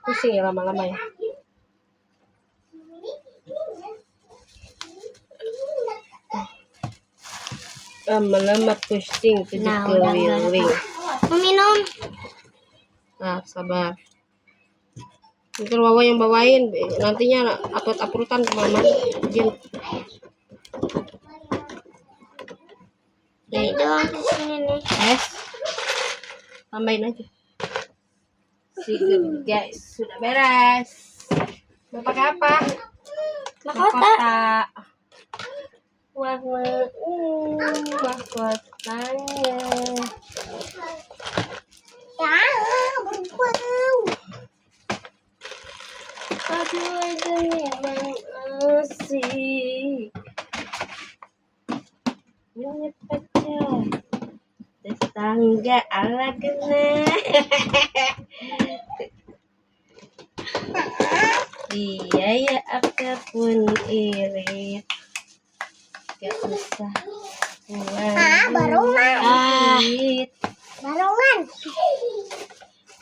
Pusing ya lama-lama ya. Lama-lama pusing tujuh keliling. Minum. Nah, sabar. Mungkin Wawa yang bawain, nantinya upload-uploadan ke mama. Jin. Jadi doang di sini nih. Tambahin aja. Sigur guys, sudah beres. Mau pakai apa? Mahkota. Warna mahkotanya. Aduh, ini memang asik. Punya pacar tetangga ala kena. Dia ya apapun irit, gak usah barongan. Barongan.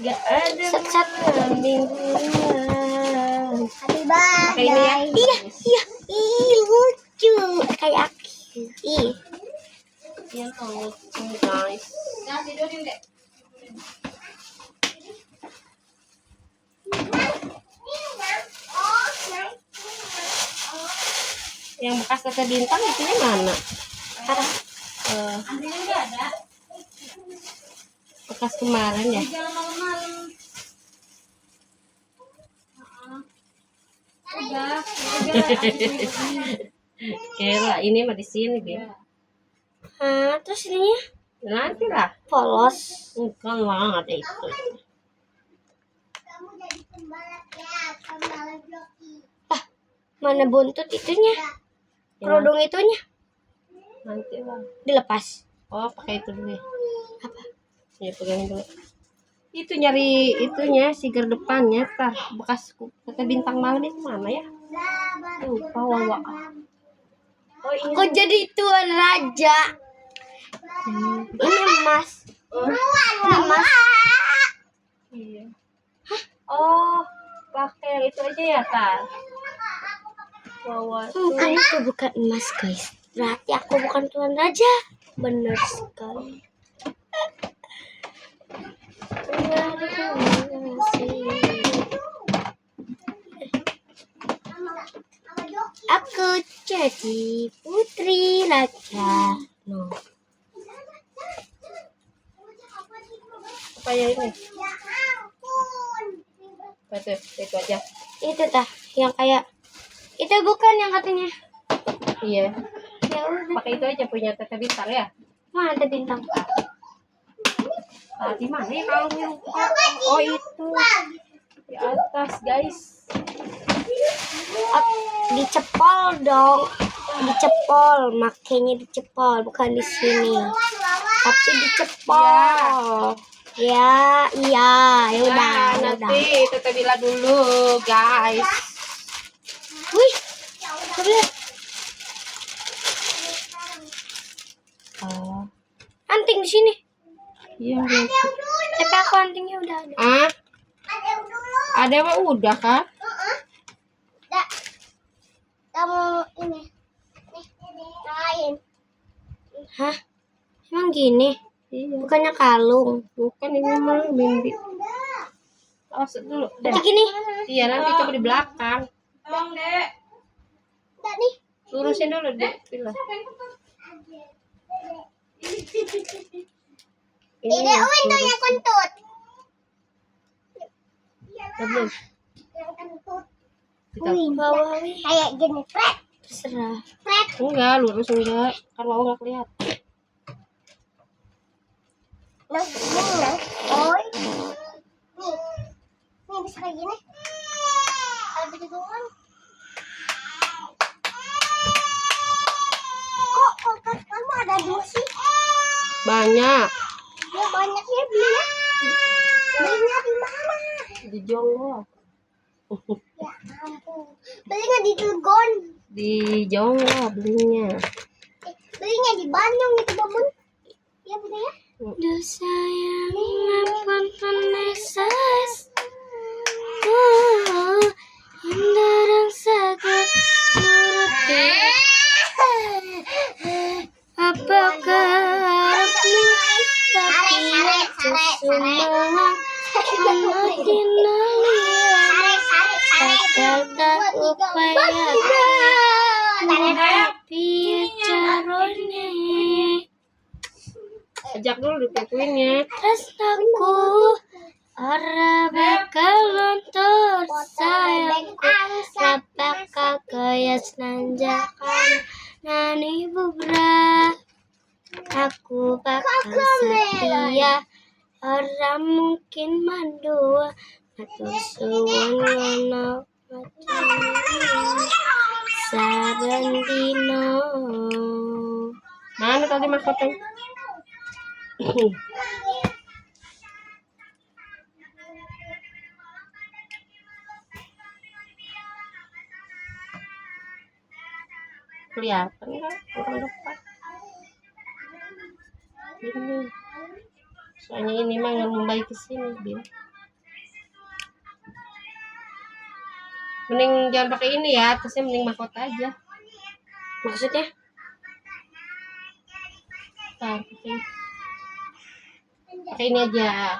Gak ada mingguan. Happy birthday. Ya? Iya. Ih, lucu. Kayak aku. Ih. Ya lucu guys. Nah, tidurin deh. Yang bekas kaca bintang itunya mana? Antrinya nggak ada. Bekas kemarin ya. Jalan malam-malam. Udah. Kira ini mah di sini, Bi. Terus ininya Nanti lah. polos. Bukan lah, ada itu. Mana buntut itunya? Kerudung itunya Nanti lah. dilepas. Oh, pakai itu dulu ya. Apa? Ya, pegangin dulu. Itu nyari itunya, sigar depannya, tar bekas kaca bintang malam itu mana ya? Lupa Wawa. Oh, ini. Kok jadi tuan raja? Ini emas. Ini emas. Iya. Oh, pakai yang itu aja ya, Tar. Wawa tuh. Itu bukan emas, guys. Berarti aku bukan tuan raja. Benar sekali. Aku jadi putri raja. No. Apa ya ini? Betul, itu aja. Itu tah yang kayak itu bukan yang katanya. Iya. Ya udah. Pakai itu aja punya kaca bintang ya. Mana ada bintang? Di mana ya kalau lupa? Oh, itu. Di atas, guys. Dicepol dong. Dicepol, makanya dicepol, bukan di sini. Tapi dicepol. Ya, iya, ya udah, ya udah. Nanti Tete Bila dulu, guys. Wih, lihat. Anting di sini. Iya. Tapi aku antingnya udah ada. Ada apa udah kan? Kamu ini. Lain. Hah? Emang gini? Iya. Bukannya kalung. Bukan ini mah mimpi. Awas dulu. Nanti gini. Iya, nanti coba di belakang. Tolong, Dek. Enggak nih. Lurusin dulu, Dek. Bila. Ini window-nya kentut. Belum. Yang kentut. Kita. Bawah kayak gini, Fred. Terserah. Fred. Enggak, lurus enggak. Kan mau enggak kelihatan. Nah, gini, nah. Oh. Nih. Nih bisa kayak gini. Kalau begitu kan. Kok kulkas kamu ada 2 sih? Banyak. Ya banyaknya belinya. Belinya di mana? Di Jonggol. Ya ampun. Belinya di Cilegon. Di Jonggol belinya. Belinya di Bandung itu, Bamun. Ya, Bunda ya? Dosa yang ampun penesas. Susumalang Anadinalia Jakarta upaya Tapi carone ajak dulu kuenya. Tresnaku ora bakal lontor sayangku bakal gayas nanjakan nani bubra aku bakal setia ora mungkin mandua atur suwun ngono saben dino. Mana tadi mahkotanya? Kelihatan nggak orang depan ini, soalnya ini mah nggak membaik ke sini, Bin. Mending jangan pakai ini ya, atasnya mending mahkota aja. Maksudnya? Pakai ini aja.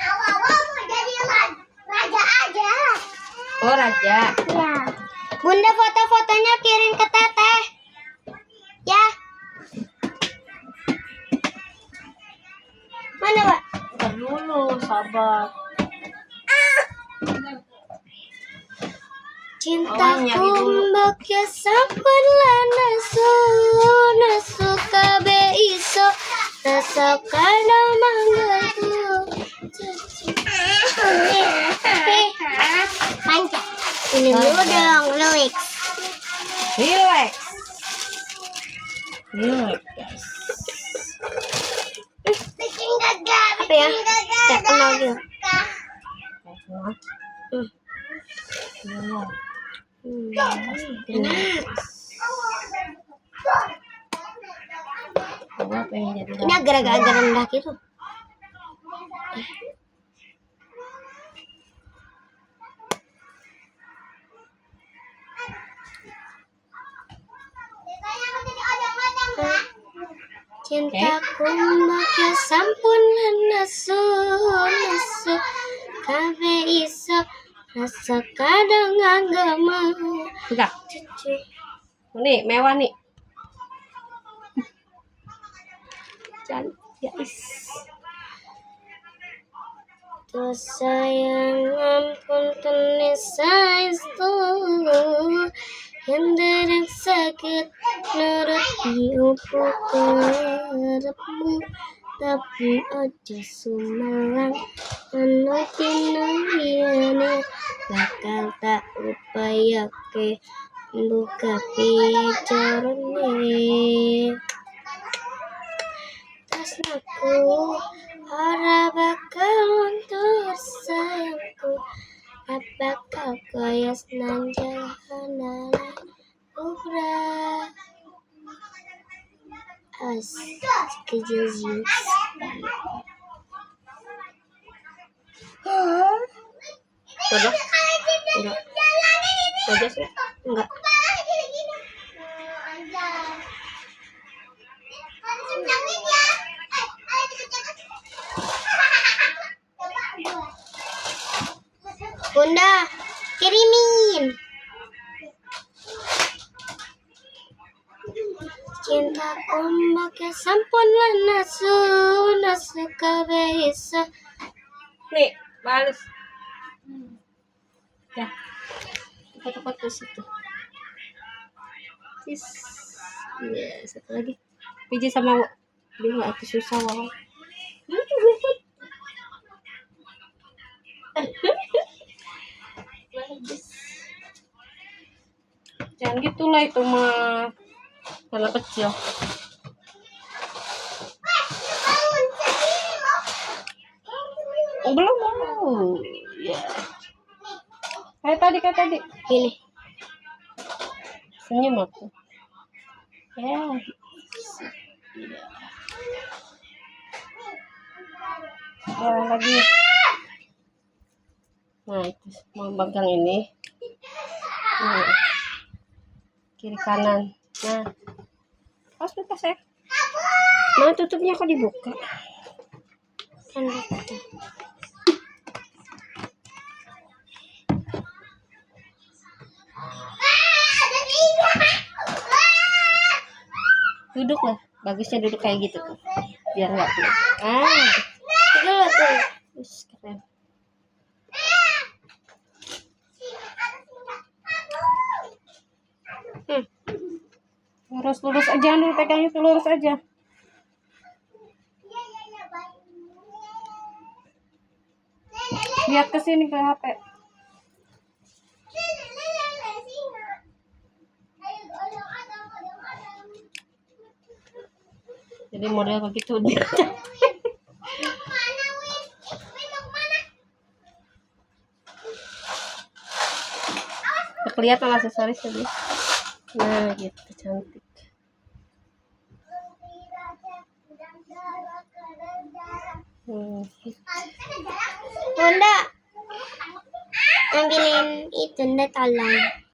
Awal-awal mau jadi raja aja. Oh, raja. Ya. Bunda foto-fotonya kirim ke Teteh. Ya. Mana, Pak? Ntar dulu, sabar. Cintaku mbakya sampun lana nasu kabe iso rasa kana manggaku. Panjang. Ini dulu dong, Louis. Relax. Relax, guys. Bikin gagal. Apa ya? Saya kenal dia. Ini agak-agak rendah gitu. Cintaku mbakya sampun nasu kabe iso rasa kadang agama. Enggak. Nih, mewah nih. Cantik, guys. Tuh sayang ampun tenis saestu henderek sakit nurut diupu karepmu tapi aja sumalang ana dina liyane bakal tak upayake buka pijarane. Tresnaku ora bakal luntur sayangku bakal goyas nang jahanana ubra as kejadian. Coba? Enggak. Coba sih? Enggak. Bunda, kirimin. Cintaku mbakya sampun nasu kabe iso. Nih, balas. Ya. Foto-foto situ. Sis. Ya, satu lagi. Pijit sama dia nggak aku susah wow. Jangan gitulah itu mah karena kecil. Oh, belum. Ya. Kayak tadi. Ini. Senyum aku. Ya. Ya lagi. Nah itu mau pegang ini. Nah, kiri kanan. Nah, pas ya. Nah tutupnya kok dibuka? Kan gitu. Duduk lah, bagusnya duduk kayak gitu tuh, biar nggak tuh. Duduk tuh. Keren. Lurus aja, dulu pegang itu lurus aja. Lihat ke sini ke HP. Jadi model begitu dia. Kelihatan aksesoris tadi. Nah gitu cantik. Bunda, ambilin itu, nda tolong.